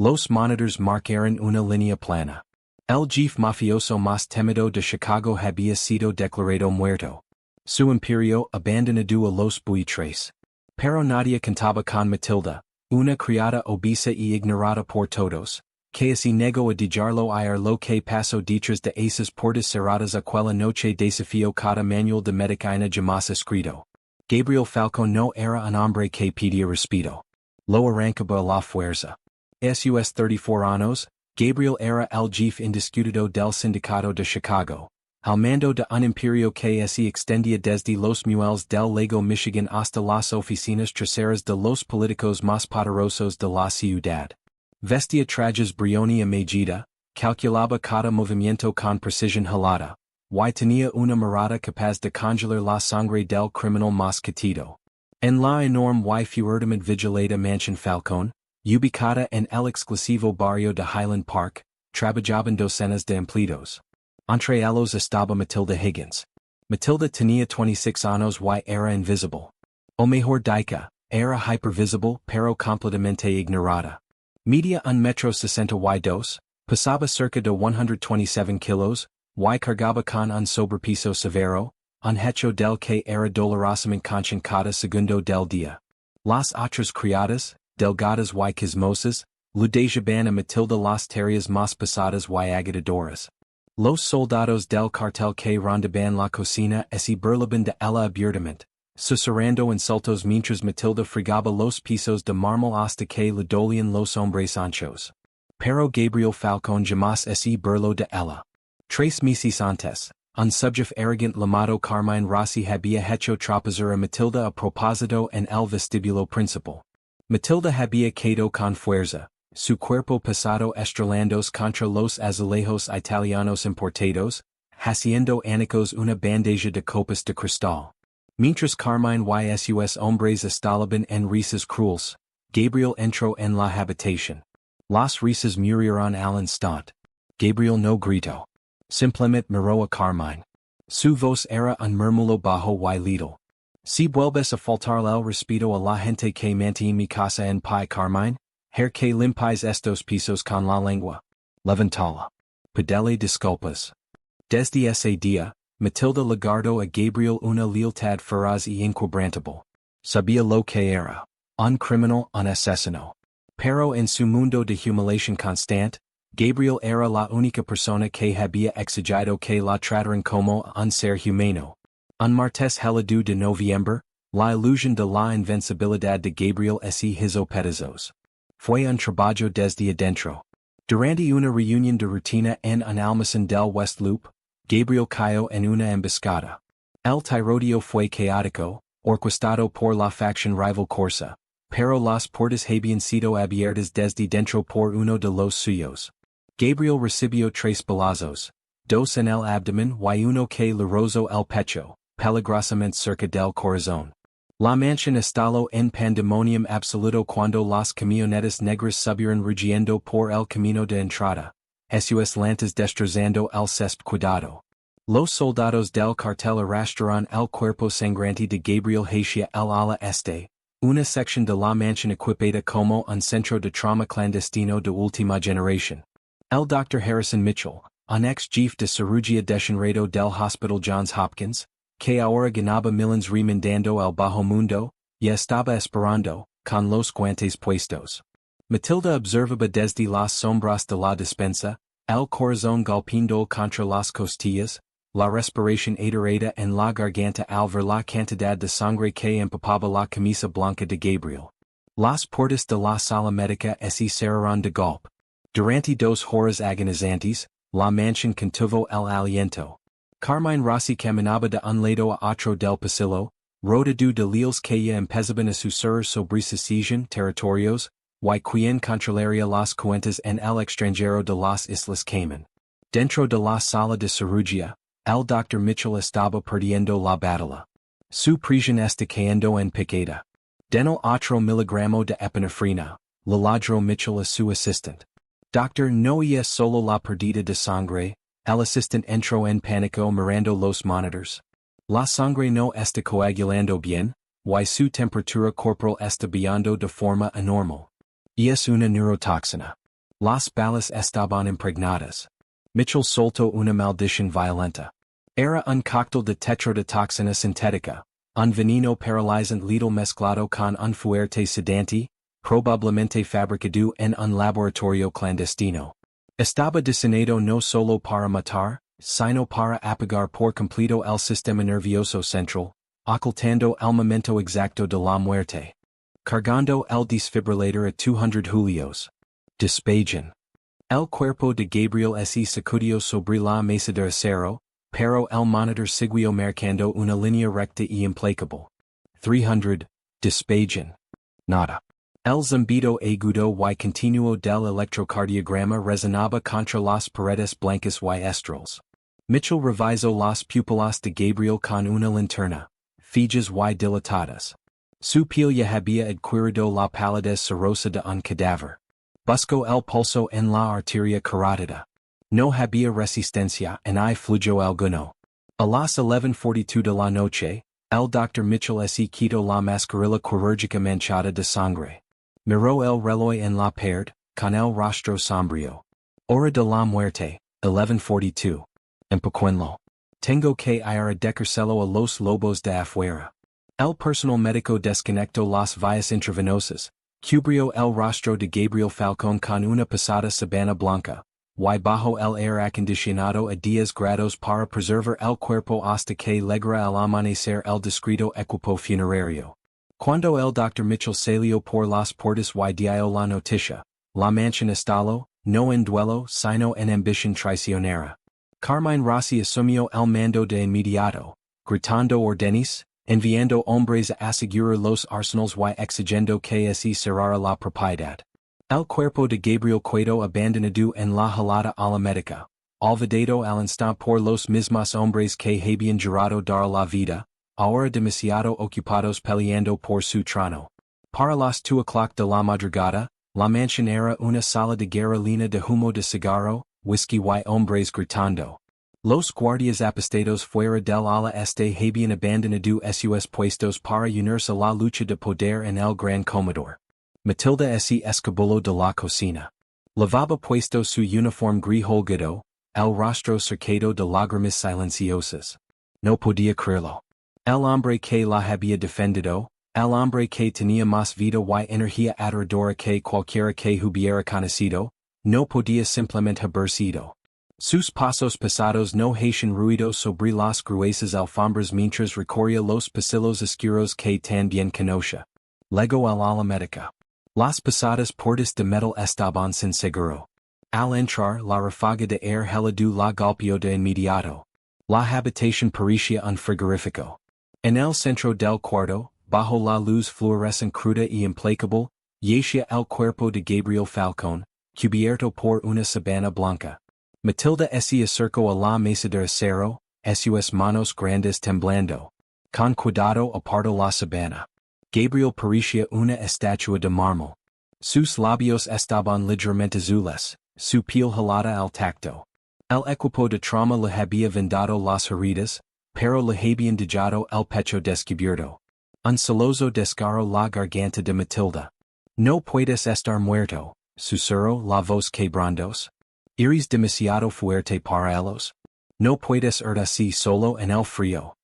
Los monitors marcaron una línea plana. El jefe mafioso más temido de Chicago había sido declarado muerto. Su imperio abandonado a los buitres. Pero nadie contaba con Matilda, una criada obesa y ignorada por todos, que se negó a dejarlo ir lo que pasó detrás de esas puertas cerradas aquella noche desafió cada manual de medicina jamás escrito. Gabriel Falcón no era un hombre que pedía respeto. Lo arrancaba a la fuerza. Sus 34 años, Gabriel era el jefe indiscutido del sindicato de Chicago, al mando de un imperio que se extendía desde los muelles del Lago Michigan hasta las oficinas traseras de los políticos más poderosos de la ciudad. Vestía trajes brioni a medida, calculaba cada movimiento con precisión helada, y tenía una mirada capaz de congelar la sangre del criminal más quetido. En la enorme y fuertemente vigilada mansión Falcón, ubicada en el exclusivo barrio de Highland Park, trabajaban docenas de empleados. Entre ellos estaba Matilda Higgins. Matilda tenía 26 años y era invisible. O mejor dicho, era hypervisible pero completamente ignorada. Media 1,62 m, pesaba cerca de 127 kilos, y cargaba con un sobrepeso severo, un hecho del que era dolorosamente consciente cada segundo del día. Las otras criadas, delgadas y quismosas, le dejaban a Matilda las tareas más pesadas y agitadoras. Los soldados del cartel que rondaban la cocina se burlaban de ella abiertamente, susurrando insultos mientras Matilda fregaba los pisos de mármol hasta que le dolían los hombres anchos. Pero Gabriel Falcón jamás se burló de ella. 3 meses antes, un subjefe arrogante llamado Carmine Rossi había hecho tropezar a Matilda a propósito en el vestíbulo principal. Matilda había caído con fuerza, su cuerpo pesado estrelándose contra los azulejos italianos importados, haciendo añicos una bandeja de copas de cristal. Mientras Carmine y sus hombres estaban en risas crueles, Gabriel entró en la habitación. Las risas murieron al instante. Gabriel no gritó. Simplemente miró a Carmine. Su voz era un murmullo bajo y letal. Si vuelves a faltar el respeto a la gente que mantiene mi casa en pie, Carmine, que limpies estos pisos con la lengua. Levantala. Pedele disculpas. Desde ese día, Matilda le guardó a Gabriel una lealtad feroz y inquebrantable. Sabía lo que era. Un criminal, un asesino. Pero en su mundo de humiliación constante, Gabriel era la única persona que había exigido que la trataran como a un ser humano. Un martes helado de noviembre, la ilusión de la invencibilidad de Gabriel se hizo pedazos. Fue un trabajo desde adentro. Durante una reunión de rutina en un almacén del West Loop, Gabriel cayó en una emboscada. El tiroteo fue caótico, orquestado por la facción rival Corsa, pero las puertas habían sido abiertas desde dentro por uno de los suyos. Gabriel recibió 3 balazos, 2 en el abdomen y uno que le rozó el pecho, peligrosamente cerca del corazón. La mansión estalló en pandemonium absoluto cuando las camionetas negras subieron rugiendo por el camino de entrada, sus lantas destrozando el césped cuidado. Los soldados del cartel arrastraron el cuerpo sangrante de Gabriel hacia el ala este, una sección de la mansión equipada como un centro de trauma clandestino de última generación. El Dr. Harrison Mitchell, un ex-jefe de cirugía degenerado del Hospital Johns Hopkins, que ahora ganaba millones remendando el bajo mundo, ya estaba esperando, con los guantes puestos. Matilda observaba desde las sombras de la despensa, el corazón golpeando contra las costillas, la respiración atorada en la garganta al ver la cantidad de sangre que empapaba la camisa blanca de Gabriel. Las puertas de la sala médica se cerraron de golpe. Durante 2 horas agonizantes, la mansión contuvo el aliento. Carmine Rossi caminaba de un lado a otro del pasillo, rodeado de leales que ya empezaban a susurrar sobre secesión territorios, y quien controlaría las cuentas en el extranjero de las Islas Cayman. Dentro de la sala de cirugía, el Dr. Mitchell estaba perdiendo la batalla. Su prisión está cayendo en picada. Denle otro miligramo de epinefrina, le ladró Mitchell a su asistente. Doctor, no es solo la pérdida de sangre. El asistente entró en pánico mirando los monitors. La sangre no está coagulando bien, y su temperatura corporal está bajando de forma anormal. Y es una neurotoxina. Las balas estaban impregnadas. Mitchell soltó una maldición violenta. Era un cóctel de tetrodotoxina sintética, un veneno paralizante letal mezclado con un fuerte sedante, probablemente fabricado en un laboratorio clandestino. Estaba diseñado no solo para matar, sino para apagar por completo el sistema nervioso central, ocultando el momento exacto de la muerte. Cargando el desfibrilador a 200 julios. Despejan. El cuerpo de Gabriel se sacudió sobre la mesa de acero, pero el monitor siguió marcando una línea recta y implacable. 300. Despejan. Nada. El zumbido agudo y continuo del electrocardiograma resonaba contra las paredes blancas y estrellas. Mitchell revisó las pupilas de Gabriel con una linterna, fijas y dilatadas. Su piel había adquirido la palidez cerosa de un cadáver. Buscó el pulso en la arteria carótida. No había resistencia y fluyó alguno. A las 11:42 de la noche, el Dr. Mitchell se quitó la mascarilla quirúrgica manchada de sangre. Miró el reloj en la pared, con el rostro sombrío. Hora de la muerte, 11:42. Empucuenlo. Tengo que ir a decírselo a los lobos de afuera. El personal médico desconectó las vías intravenosas, cubrió el rostro de Gabriel Falcón con una pesada sabana blanca, y bajo el aire acondicionado a 10 grados para preservar el cuerpo hasta que llegara al amanecer el discreto equipo funerario. Cuando el Dr. Mitchell salió por las puertas y dio la noticia, la mansión estalló, no en duelo sino en ambición traicionera. Carmine Rossi asumió el mando de inmediato, gritando órdenes, enviando hombres a asegurar los arsenales y exigiendo que se cerrara la propiedad. El cuerpo de Gabriel quedó abandonado en la jalada a la médica, olvidado al instante por los mismos hombres que habían jurado dar la vida, ahora demasiado ocupados peleando por su trono. Para las 2 o'clock de la madrugada, la mansión era una sala de guerra llena de humo de cigarro, whisky y hombres gritando. Los guardias apostados fuera del ala este habían abandonado sus puestos para unirse a la lucha de poder en el gran comedor. Matilda se escabuló de la cocina. Lavaba puesto su uniforme gris holgado, el rostro cercado de lágrimas silenciosas. No podía creerlo. El hombre que la había defendido, el hombre que tenía más vida y energía aterradora que cualquiera que hubiera conocido, no podía simplemente haber sido. Sus pasos pesados no hacían ruido sobre las gruesas alfombras mientras recorría los pasillos oscuros que tan bien conocía. Luego al ala médica. Las pesadas puertas de metal estaban sin seguro. Al entrar, la ráfaga de aire helado la golpeó de inmediato. La habitación parecía un frigorífico. En el centro del cuarto, bajo la luz fluorescente cruda y implacable, yacía el cuerpo de Gabriel Falcón, cubierto por una sabana blanca. Matilda se acercó a la mesa de acero, sus manos grandes temblando. Con cuidado apartó la sabana. Gabriel parecía una estatua de mármol. Sus labios estaban ligeramente azules, su piel helada al tacto. El equipo de trauma le había vendado las heridas, pero le habían dejado el pecho descubierto. Un celoso desgarró la garganta de Matilda. No puedes estar muerto, susurró la voz quebrantos. Eres demasiado fuerte para ellos. No puedes ir así solo en el frío.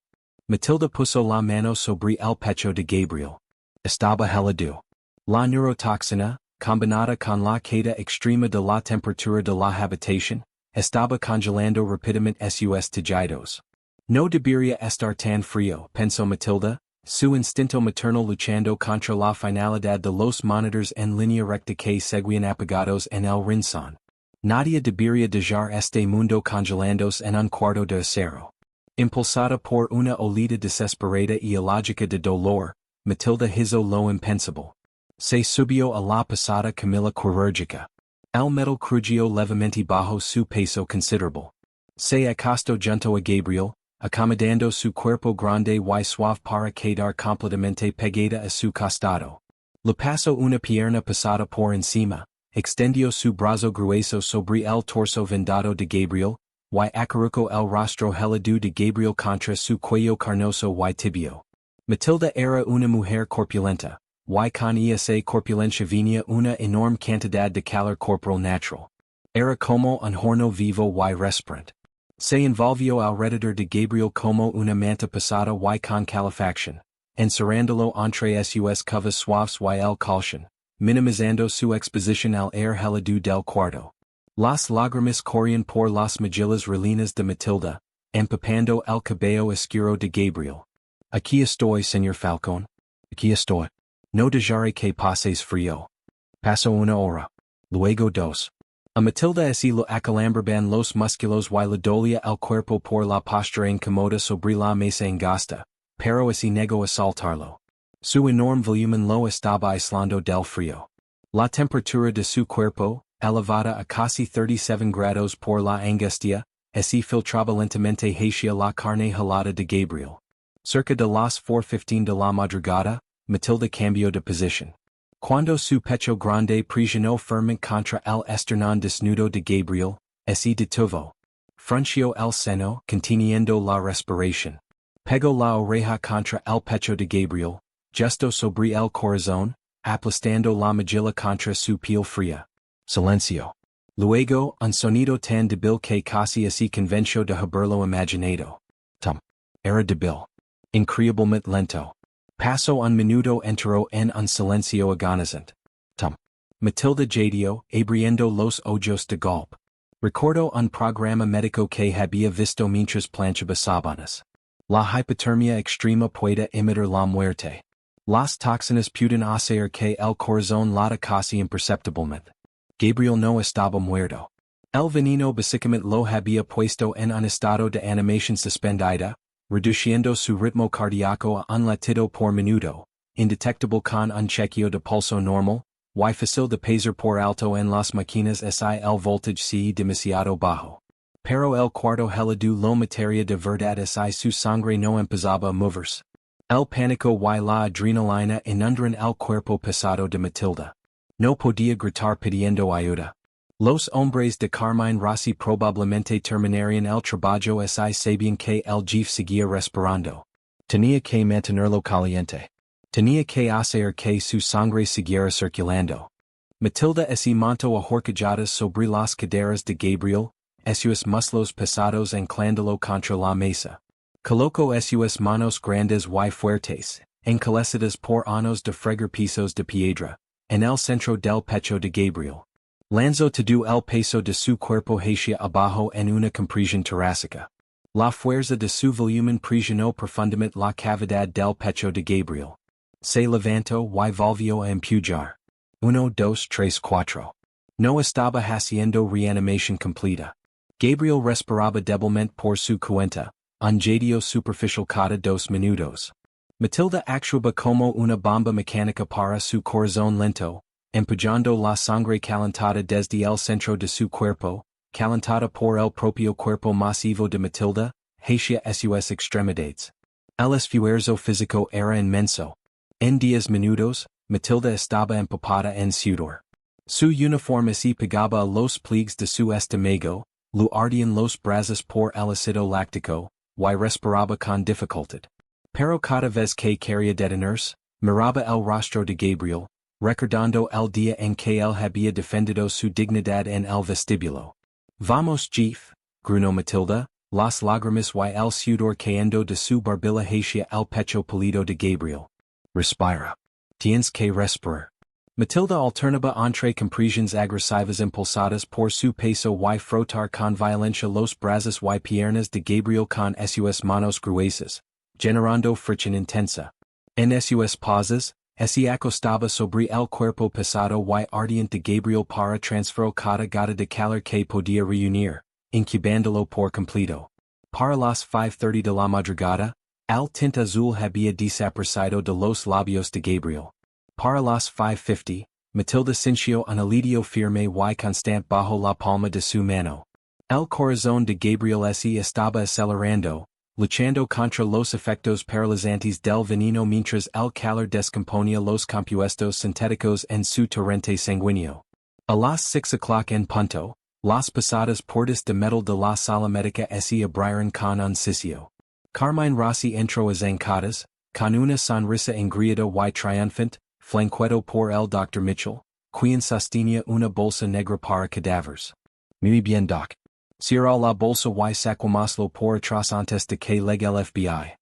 Matilda puso la mano sobre el pecho de Gabriel. Estaba helado. La neurotoxina, combinada con la caída extrema de la temperatura de la habitación, estaba congelando rápidamente sus tejidos. No debería estar tan frío, pensó Matilda, su instinto materno luchando contra la finalidad de los monitores en línea recta que seguían apagados en el rincón. Nadie debería dejar este mundo congelándose en un cuarto de acero. Impulsada por una olida desesperada y ilógica de dolor, Matilda hizo lo impensable. Se subió a la pesada camilla quirúrgica. El metal crujió levemente bajo su peso considerable. Se acostó junto a Gabriel, acomodando su cuerpo grande y suave para quedar completamente pegada a su costado. Le pasó una pierna pasada por encima, extendió su brazo grueso sobre el torso vendado de Gabriel, y acurrucó el rostro helado de Gabriel contra su cuello carnoso y tibio. Matilda era una mujer corpulenta, y con esa corpulencia venia una enorme cantidad de calor corporal natural. Era como un horno vivo y respirant. Se envolvió alrededor de Gabriel como una manta pesada y con calefacción, encerrándolo entre sus covas suaves y el colchón, minimizando su exposición al aire helado del cuarto. Las lágrimas corrían por las mejillas relinas de Matilda, empapando el cabello oscuro de Gabriel. Aquí estoy, señor Falcón. Aquí estoy. No dejaré que pases frío. Paso una hora. Luego dos. A Matilda así lo acalambraban los músculos y le dolía el cuerpo por la postura incómoda sobre la mesa angasta, pero así negó a soltarlo. Su enorme volumen lo estaba aislando del frío. La temperatura de su cuerpo, elevada a casi 37 grados por la angustia, así filtraba lentamente hacia la carne helada de Gabriel. Cerca de las 4:15 de la madrugada, Matilda cambió de posición. Cuando su pecho grande presionó firmemente contra el esternón desnudo de Gabriel, así detuvo. Frunció el seno, conteniendo la respiración. Pegó la oreja contra el pecho de Gabriel, justo sobre el corazón, aplastando la mejilla contra su piel fría. Silencio. Luego, un sonido tan débil que casi así convenció de haberlo imaginado. Era débil. Increíblemente lento. Pasó un minuto entero en un silencio agonizante. Matilda jadeó, abriendo los ojos de golpe. Recordó un programa médico que había visto mientras planchaba sábanas. La hipotermia extrema puede imitar la muerte. Las toxinas pueden hacer que el corazón lata casi imperceptiblemente. Gabriel no estaba muerto. El veneno básicamente lo había puesto en un estado de animación suspendida, reduciendo su ritmo cardíaco a un latido por minuto, indetectable con un chequeo de pulso normal, y fácil de pesar por alto en las máquinas si el voltage si demasiado bajo. Pero el cuarto helado lo materia de verdad si su sangre no empezaba a moverse. El pánico y la adrenalina inundaron el cuerpo pesado de Matilda. No podía gritar pidiendo ayuda. Los hombres de Carmine Rossi probablemente terminarían el trabajo si sabían que el Jefe seguía respirando. Tenía que mantenerlo caliente. Tenía que hacer que su sangre siguiera circulando. Matilda así montó a horcajadas sobre las caderas de Gabriel, sus muslos pesados anclándolo contra la mesa. Colocó sus manos grandes y fuertes, encalecidas por años de fregar pisos de piedra, en el centro del pecho de Gabriel. Lanzó todo el peso de su cuerpo hacia abajo en una compresión torácica. La fuerza de su volumen presionó profundamente la cavidad del pecho de Gabriel. Se levantó y volvió a empujar. 1, 2, 3, 4. No estaba haciendo reanimación completa. Gabriel respiraba débilmente por su cuenta, un jadeo superficial cada 2 minutos. Matilda actuaba como una bomba mecánica para su corazón lento, empujando la sangre calentada desde el centro de su cuerpo, calentada por el propio cuerpo masivo de Matilda, hacia sus extremidades. El esfuerzo físico era inmenso. En 10 minutos, Matilda estaba empapada en sudor. Su uniforme se pegaba a los pliegues de su estómago, lo ardían los brazos por el ácido láctico, y respiraba con dificultad. Pero cada vez que quería detenerse, miraba el rostro de Gabriel, recordando el día en que él había defendido su dignidad en el vestíbulo. Vamos, Jefe, gruñó Matilda, las lágrimas y el sudor cayendo de su barbilla hacia el pecho pálido de Gabriel. Respira. Tienes que respirar. Matilda alternaba entre compresiones agresivas impulsadas por su peso y frotar con violencia los brazos y piernas de Gabriel con sus manos gruesas, generando fricción intensa. En sus pausas, se acostaba sobre el cuerpo pesado y ardiente de Gabriel para transferir cada gota de calor que podía reunir, incubándolo por completo. Para las 5:30 de la madrugada, el tinte azul había desaparecido de los labios de Gabriel. Para las 5:50, Matilda sintió un alivio firme y constante bajo la palma de su mano. El corazón de Gabriel se estaba acelerando, luchando contra los efectos paralizantes del veneno mientras el calor descomponía los compuestos sintéticos en su torrente sanguíneo. A las 6 o'clock en punto, las pesadas puertas de metal de la sala médica se abrieron con un sisio. Carmine Rossi entró a zancadas, con una sonrisa engreída y triunfante, flanquedo por el Dr. Mitchell, quien sostenía una bolsa negra para cadáveres. Muy bien doc. Cierra la bolsa y sacámoslo por atrás antes de que llegue el FBI.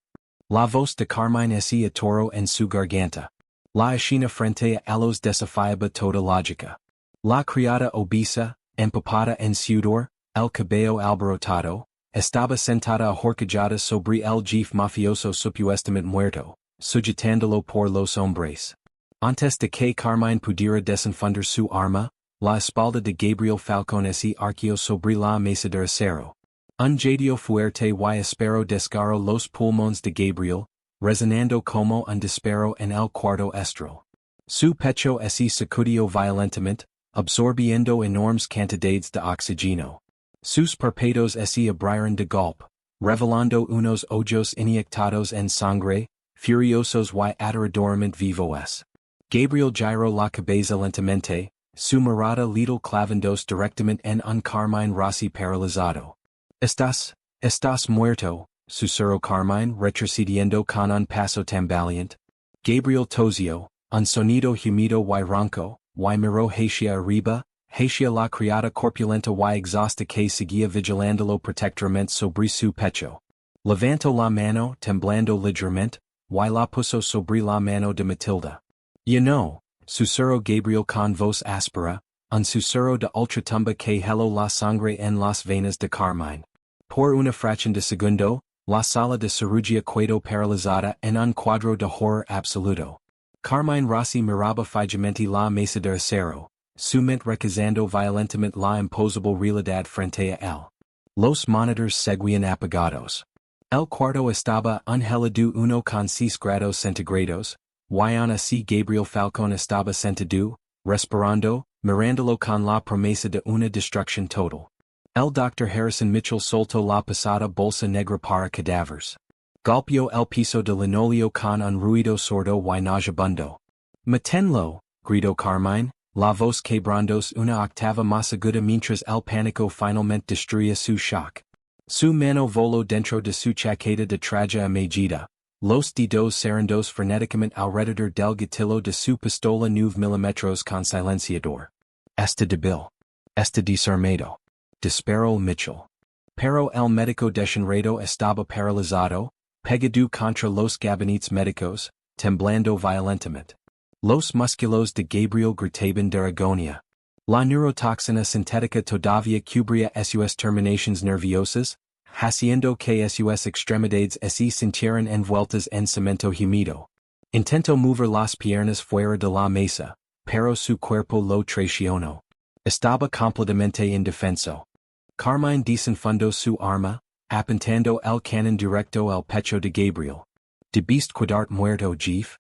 La voz de Carmine se atoró en su garganta. La escena frente a ellos desafiaba toda lógica. La criada obesa, empapada en sudor, el cabello alborotado, estaba sentada ahorcajada sobre el jefe mafioso supuestamente muerto, sujetándolo por los hombres. Antes de que Carmine pudiera desenfundar su arma, la espalda de Gabriel Falcone se arqueó sobre la mesa de acero. Un jadeo fuerte y espero desgarró los pulmones de Gabriel, resonando como un disparo en el cuarto estro. Su pecho se sacudió violentamente, absorbiendo enormes cantidades de oxígeno. Sus párpados se abrieron de golpe, revelando unos ojos inyectados en sangre, furiosos y aterradoramente vivos. Gabriel giró la cabeza lentamente, su mirada little clavándose directamente en un Carmine Rossi paralizado. Estás muerto, susurró Carmine retrocediendo con un paso tambaleante. Gabriel tosió, un sonido humido y ronco, y miró hacia arriba, hacia la criada corpulenta y exhausta que seguía vigilándolo protectoramente sobre su pecho. Levantó la mano temblando ligeramente, y la puso sobre la mano de Matilda. You know, susurró Gabriel con voz áspera, un susurro de ultratumba que heló la sangre en las venas de Carmine. Por una fracción de segundo, la sala de cirugía quedó paralizada en un cuadro de horror absoluto. Carmine Rossi miraba fijamente la mesa de acero, su mente recazando violentamente la imposible realidad frente a él. Los monitores seguían apagados. El cuarto estaba angelado 1,6 grados centígrados, y aún así Gabriel Falcone estaba sentado, respirando, mirándolo con la promesa de una destrucción total. El Dr. Harrison Mitchell soltó la pesada bolsa negra para cadáveres. Golpeó el piso de linóleo con un ruido sordo y nauseabundo. Maténlo, gritó Carmine, la voz quebrándose una octava más aguda mientras el pánico finalmente destruía su shock. Su mano voló dentro de su chaqueta de traje a medida. Los dedos serendos frenéticamente alrededor del gatillo de su pistola 9 mm con silenciador. Está débil. Está desarmado. Disparó Mitchell. Pero el médico desenredo estaba paralizado, pegado contra los gabinetes médicos, temblando violentamente. Los músculos de Gabriel gritaban de agonía. La neurotoxina sintética todavía cubría sus terminaciones nerviosas, haciendo que sus extremidades se sintieran envueltas en cemento húmedo. Intentó mover las piernas fuera de la mesa, pero su cuerpo lo traicionó. Estaba completamente indefenso. Carmine desenfundó su arma, apuntando el cañón directo al pecho de Gabriel. ¿Debiste quedar muerto, Jefe?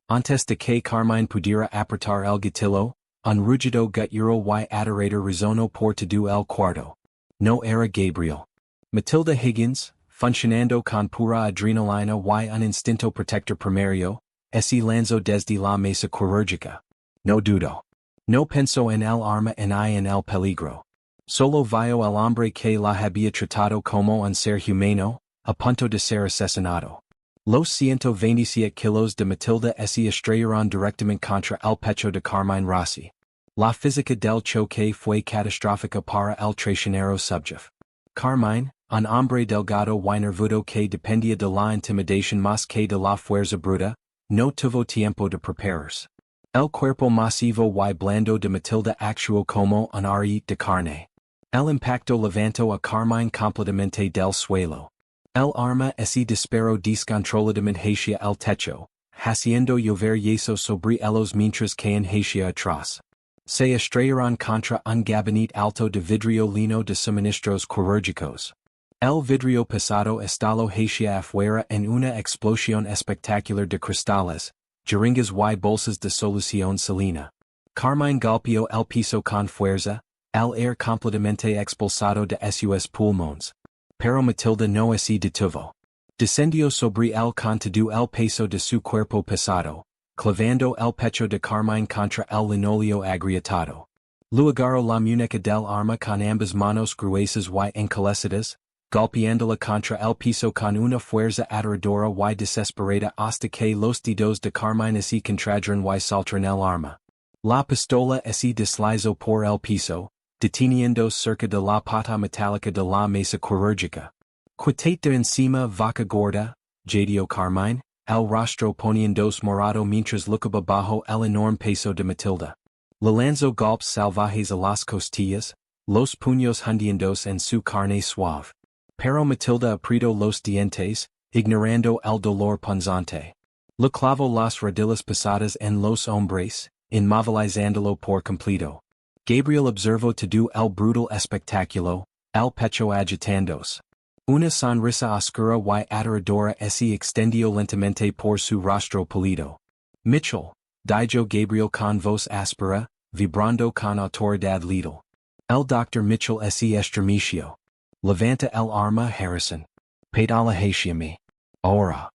Antes de que Carmine pudiera apretar el gatillo, un rugido guttural y aterrador resonó por todo el cuarto. No era Gabriel. Matilda Higgins, funcionando con pura adrenalina y un instinto protector primario, se lanzó desde la mesa quirúrgica. No dudó. No pensó en el arma ni en el peligro. Solo vio al hombre que la había tratado como un ser humano, a punto de ser asesinado. Los 127 kilos de Matilda se estrellaron directamente contra el pecho de Carmine Rossi. La física del choque fue catastrófica para el traicionero subjefe. Carmine, un hombre delgado y nervudo que dependía de la intimidación más que de la fuerza bruta, no tuvo tiempo de prepararse. El cuerpo masivo y blando de Matilda actuó como un ari de carne. El impacto levantó a Carmine completamente del suelo. El arma se disparó descontroladamente hacia el techo, haciendo llover yeso sobre ellos mientras caen hacia atrás. Se estrellaron contra un gabinete alto de vidrio lino de suministros quirúrgicos. El vidrio pesado estalló hacia afuera en una explosión espectacular de cristales, jeringas y bolsas de solución salina. Carmine golpeó el piso con fuerza, el aire completamente expulsado de sus pulmones. Pero Matilda no se detuvo. Descendió sobre él con todo el peso de su cuerpo pesado, clavando el pecho de Carmine contra el linóleo agrietado. Luego agarró la muñeca del arma con ambas manos gruesas y encalecidas, golpeándola contra el piso con una fuerza aterradora y desesperada hasta que los dedos de Carmine se contrajeron y soltaron el arma. La pistola se deslizó por el piso, deteniendo cerca de la pata metálica de la mesa quirúrgica. Quítate de encima, vaca gorda, jadeó Carmine, el rostro poniéndose morado mientras lucaba bajo el enorme peso de Matilda. Le lanzó golpes salvajes a las costillas, los puños hundiéndose en su carne suave. Pero Matilda apretó los dientes, ignorando el dolor punzante. Le clavó las rodillas pesadas en los hombres, inmovilizándolo por completo. Gabriel observó todo el brutal espectáculo, el pecho agitándose. Una sonrisa oscura y aterradora se extendió lentamente por su rostro pálido. Mitchell, dijo Gabriel con voz áspera, vibrando con autoridad letal. El doctor Mitchell se estremeció. Levanta el arma, Harrison. Pedala hacia mí. Ahora.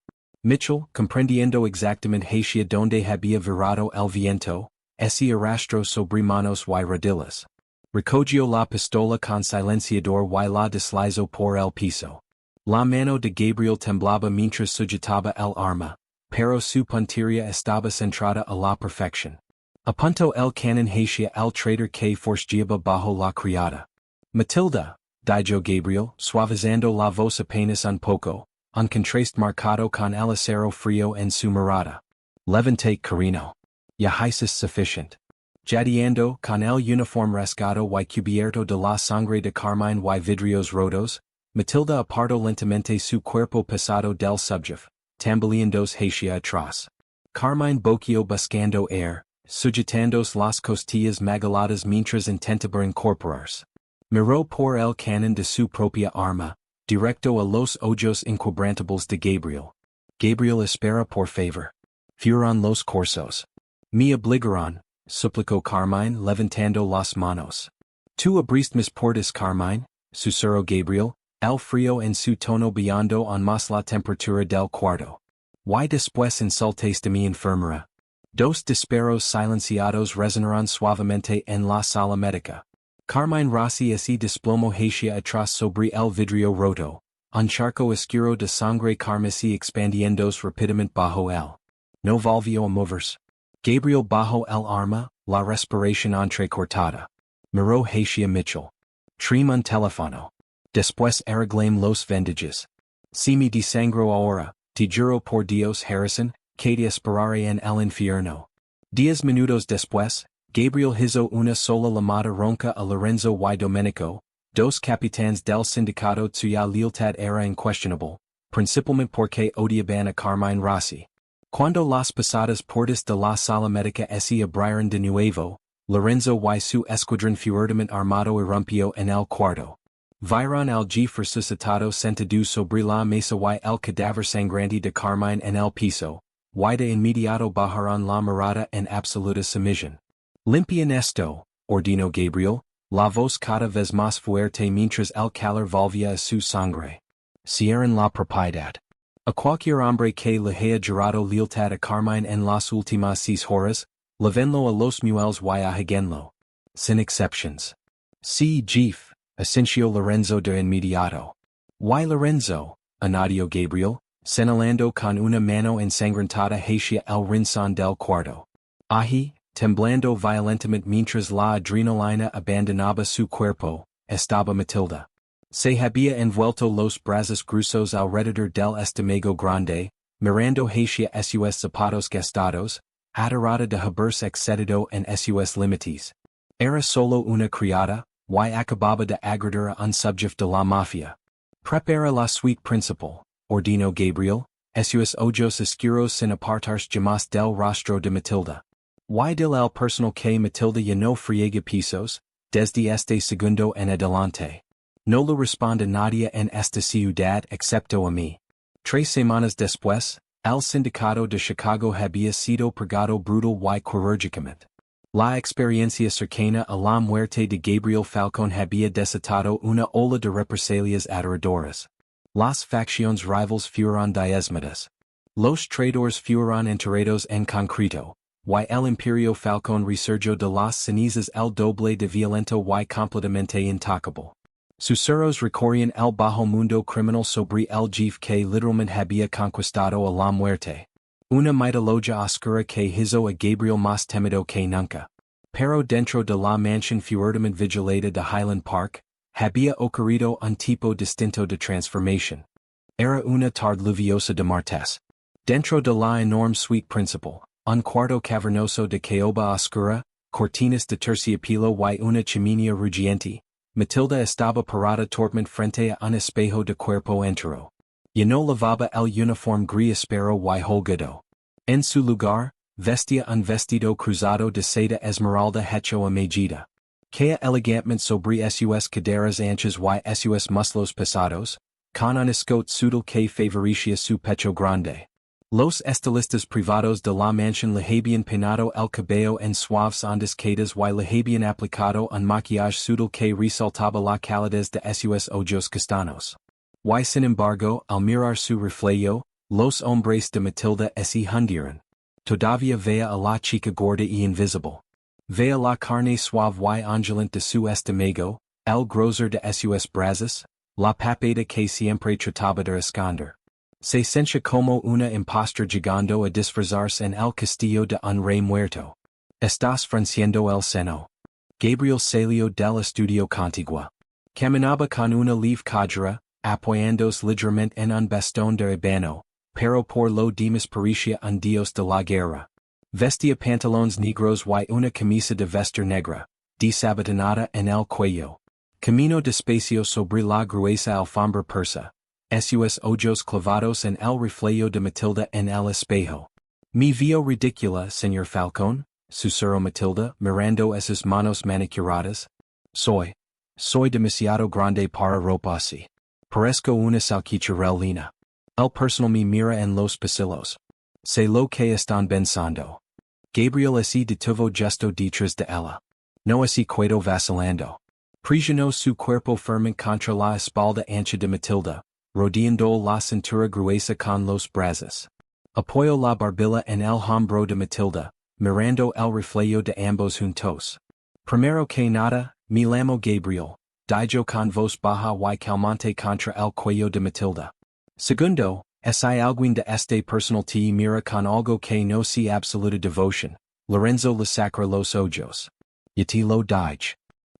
Mitchell, comprendiendo exactamente hacia donde había virado el viento, se arrastró sobre manos y rodillas. Recogió la pistola con silenciador y la deslizó por el piso. La mano de Gabriel temblaba mientras sujetaba el arma, pero su puntería estaba centrada a la perfección. Apuntó el cañón hacia el traitor que forcejeaba bajo la criada. Matilda, dijo Gabriel, suavizando la voz apenas un poco, un contraste marcado con el acero frío en su mirada. Levante carino. Ya es suficiente. Jadeando con el uniforme rasgado y cubierto de la sangre de Carmine y vidrios rotos, Matilda apartó lentamente su cuerpo pesado del subjef, tambaleándose hacia atrás. Carmine boqueó buscando air, sujetándose las costillas maguladas mientras intentaba incorporarse. Miró por el cañón de su propia arma, directo a los ojos inquebrantables de Gabriel. Gabriel espera por favor. Fueron los corsos. Me obligaron, suplicó Carmine levantando las manos. Tú abriste mis puertas, Carmine, susurró Gabriel, el frío en su tono bajando aún más la temperatura del cuarto. Y después insultes de mi enfermera. Dos disparos silenciados resonaron suavemente en la sala médica. Carmine Rossi se desplomó hacia atrás sobre el vidrio roto, un charco oscuro de sangre carmesí expandiéndose rápidamente bajo él. No volvió a moverse. Gabriel bajó el arma, la respiración entrecortada. Miró hacia Mitchell. Tráeme un teléfono. Después arreglame los vendajes. Si me desangro ahora, te juro por Dios, Harrison, que te esperaré en el infierno. 10 minutos después, Gabriel hizo una sola llamada ronca a Lorenzo y Domenico, dos capitanes del sindicato cuya lealtad era incuestionable, principalmente porque odiaban a Carmine Rossi. Cuando las pesadas puertas de la sala médica se abrieron de nuevo, Lorenzo y su escuadrón fuertemente armado irrumpió en el cuarto. Vieron al Jefe resucitado sentado sobre la mesa y el cadáver sangrante de Carmine en el piso, y de inmediato bajaron la mirada en absoluta sumisión. Limpian esto, ordenó Gabriel, la voz cada vez más fuerte mientras el calor volvía a su sangre. Cierren la propiedad. A cualquier hombre que le haya jurado lealtad a Carmine en las últimas 6 horas, levenlo a los muelles y aháganlo. Sin exceptions. Sí, Jefe, asintió Lorenzo de inmediato. Y Lorenzo, añadió Gabriel, señalando con una mano ensangrentada hacia el rincón del cuarto. Allí, temblando violentamente mientras la adrenalina abandonaba su cuerpo, estaba Matilda. Se había envuelto los brazos gruesos alrededor del estómago grande, mirando hacia sus zapatos gastados, aterrada de haberse excedido en sus límites. Era solo una criada, y acababa de agredir a un subjef de la mafia. Prepara la suite principal, ordenó Gabriel, sus ojos oscuros sin apartarse jamás del rostro de Matilda. Y del el personal que Matilda ya no friega pisos, desde este segundo en adelante. No le responde nadie en esta ciudad excepto a mí. 3 semanas después, el sindicato de Chicago había sido purgado brutal y quirúrgicamente. La experiencia cercana a la muerte de Gabriel Falcón había desatado una ola de represalias aterradoras. Las facciones rivales fueron diezmadas. Los traidores fueron enterrados en concreto, y el imperio Falcón resurgió de las cenizas el doble de violento y completamente intocable. Susurros recorren el bajo mundo criminal sobre el jefe que literalmente había conquistado a la muerte. Una mitología oscura que hizo a Gabriel más temido que nunca. Pero dentro de la mansión fuertemente vigilada de Highland Park, había ocurrido un tipo distinto de transformación. Era una tarde lluviosa de martes. Dentro de la enorme suite principal, un cuarto cavernoso de caoba oscura, cortinas de terciopelo y una chimenea rugiente, Matilda estaba parada torpemente frente a un espejo de cuerpo entero. Y no lavaba el uniforme gris áspero y holgado. En su lugar, vestía un vestido cruzado de seda esmeralda hecho a medida. Que elegantemente sobre sus caderas anchas y sus muslos pesados, con un escote sutil que favorecía su pecho grande. Los estilistas privados de la mansión le habían peinado el cabello en suaves ondas caídas y le habían aplicado un maquillaje sutil que resaltaba la calidez de sus ojos castaños. Y sin embargo, al mirar su reflejo, los hombres de Matilda se hundieron. Todavía veía a la chica gorda y invisible. Veía la carne suave y ondulante de su estómago, el grosor de sus brazos, la papada que siempre trataba de esconder. Se sentía como una impostora llegando a disfrazarse en el castillo de un rey muerto. Estás frunciendo el seno. Gabriel salió del estudio contiguo. Caminaba con una leve cadera, apoyándose ligeramente en un bastón de ebano, pero por lo demás parecía un dios de la guerra. Vestía pantalones negros y una camisa de vestir negra, desabotonada en el cuello. Camino despacio sobre la gruesa alfombra persa. Sus ojos clavados en el reflejo de Matilda en el espejo. Me veo ridícula, señor Falcón, susurró Matilda, mirando esas manos manicuradas. Soy demasiado grande para ropa así. Parezco una salchicha relina. El personal me mira en los pasillos. Sé lo que están pensando. Gabriel se detuvo justo detrás de ella. No se quedó vacilando. Presionó su cuerpo firme contra la espalda ancha de Matilda, rodeando la cintura gruesa con los brazos. Apoyó la barbilla en el hombro de Matilda, mirando el reflejo de ambos juntos. Primero que nada, me llamo Gabriel, dijo con voz baja y calmante contra el cuello de Matilda. Segundo, hay alguien de este personal te mira con algo que no sea absoluta devoción. Lorenzo le sacra los ojos. Y te lo dije.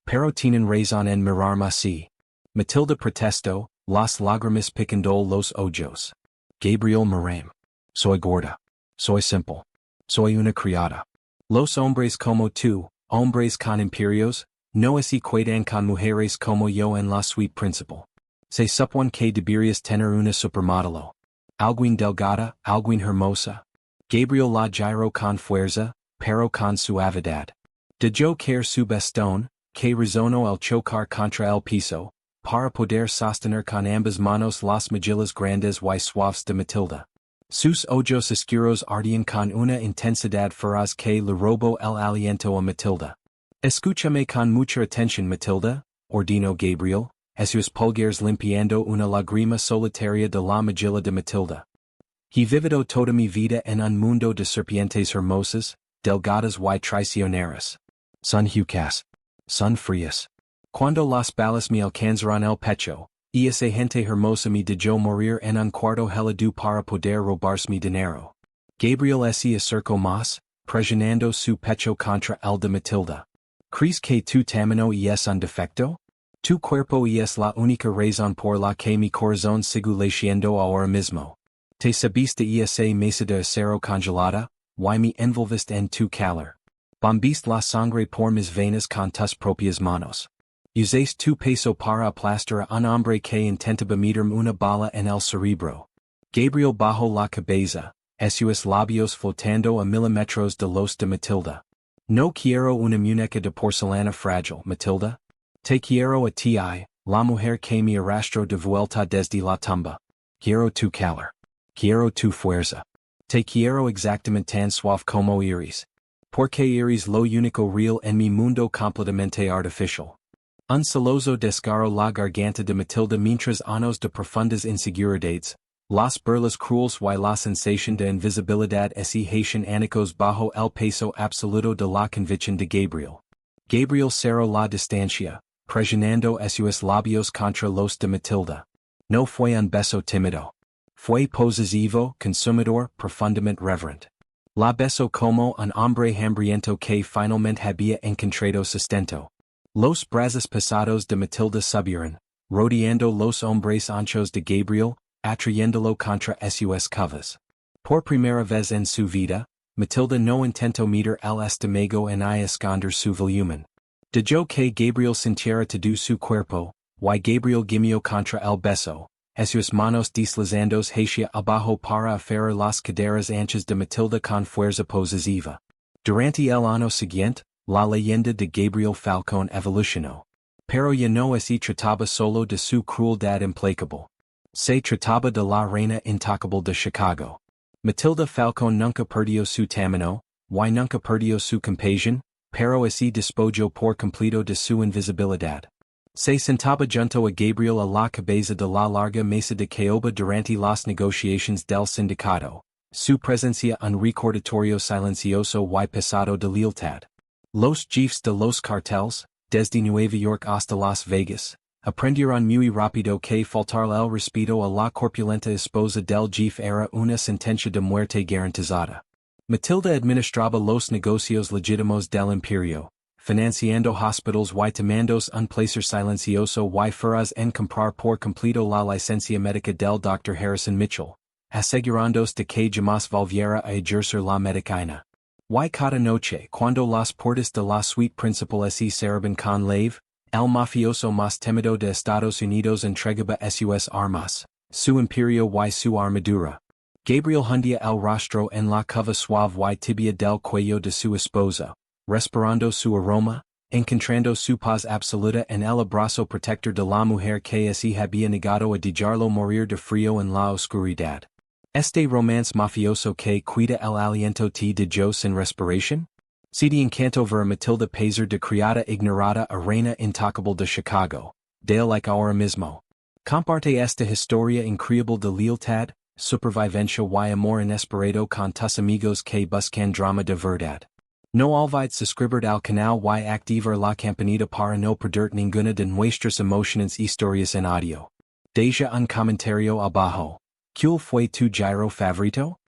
Pero tienen razón en mirarme así. Matilda protestó, las lágrimas picando los ojos. Gabriel mirame. Soy gorda. Soy simple. Soy una criada. Los hombres como tú, hombres con imperios, no se quedan con mujeres como yo en la suite principal. Se supone que deberías tener una supermodelo. Alguien delgada, alguien hermosa. Gabriel la giró con fuerza, pero con suavidad. De yo caer su bastón, que resonó al chocar contra el piso, para poder sostener con ambas manos las mejillas grandes y suaves de Matilda. Sus ojos oscuros ardían con una intensidad feroz que le robó el aliento a Matilda. Escúchame con mucha atención, Matilda, ordenó Gabriel, sus pulgares limpiando una lágrima solitaria de la mejilla de Matilda. He vivido toda mi vida en un mundo de serpientes hermosas, delgadas y traicioneras. Son huecas. Son frías. Cuando las balas me alcanzaron el pecho, esa gente hermosa me dejó morir en un cuarto helado para poder robarse mi dinero. Gabriel se acercó más, presionando su pecho contra el de Matilda. ¿Crees que tu tamaño es un defecto? Tu cuerpo es la única razón por la que mi corazón sigue latiendo ahora mismo. Te sabiste esa mesa de acero congelada, y me envolviste en tu calor. Bombiste la sangre por mis venas con tus propias manos. Usaste tu peso para aplastar a un hombre que intentaba meterme una bala en el cerebro. Gabriel bajó la cabeza, sus labios flotando a milímetros de los de Matilda. No quiero una muñeca de porcelana frágil, Matilda. Te quiero a ti, la mujer que me arrastró de vuelta desde la tumba. Quiero tu calor. Quiero tu fuerza. Te quiero exactamente tan suave como eres. Porque eres lo único real en mi mundo completamente artificial. Un celoso desgarró la garganta de Matilda mientras años de profundas inseguridades, las burlas crueles y la sensación de invisibilidad se hacían anicos bajo el peso absoluto de la convicción de Gabriel. Gabriel cerró la distancia, presionando sus labios contra los de Matilda. No fue un beso tímido. Fue posesivo, consumidor, profundamente reverent. La beso como un hombre hambriento que finalmente había encontrado sustento. Los brazos pesados de Matilda subieron, rodeando los hombres anchos de Gabriel, atrayéndolo contra sus covas. Por primera vez en su vida, Matilda no intentó meter el estómago en esconder su volumen. Dejó que Gabriel sintiera todo su cuerpo, y Gabriel gimió contra el beso, sus manos deslizandos hacia abajo para aferrar las caderas anchas de Matilda con fuerza posesiva. Durante el año siguiente, la leyenda de Gabriel Falcón evolucionó. Pero ya no se trataba solo de su crueldad implacable. Se trataba de la reina intocable de Chicago. Matilda Falcón nunca perdió su tamaño, y nunca perdió su compasión, pero se despojó por completo de su invisibilidad. Se sentaba junto a Gabriel a la cabeza de la larga mesa de caoba durante las negociaciones del sindicato, su presencia un recordatorio silencioso y pesado de lealtad. Los jefes de los cartels, desde Nueva York hasta Las Vegas, aprendieron muy rápido que faltar el respeto a la corpulenta esposa del jefe era una sentencia de muerte garantizada. Matilda administraba los negocios legítimos del imperio, financiando hospitals y tomando un placer silencioso y feroz en comprar por completo la licencia médica del Dr. Harrison Mitchell, asegurándose de que jamás volviera a ejercer la medicina. Y cada noche cuando las puertas de la suite principal se cerraban con lave, el mafioso más temido de Estados Unidos entregaba sus armas, su imperio y su armadura. Gabriel hundía el rostro en la cova suave y tibia del cuello de su esposa, respirando su aroma, encontrando su paz absoluta en el abrazo protector de la mujer que se había negado a dejarlo morir de frío en la oscuridad. Este romance mafioso que cuida el aliento te dejó sin respiración? Si te encantó ver a Matilda pasar de criada ignorada a reina intocable de Chicago, dale like ahora mismo. Comparte esta historia increíble de lealtad, supervivencia y amor inesperado con tus amigos que buscan drama de verdad. No olvides suscribirte al canal y activar la campanita para no perderte ninguna de nuestras emocionantes historias en audio. Deja un comentario abajo. ¿Cuál fue tu gyro favorito?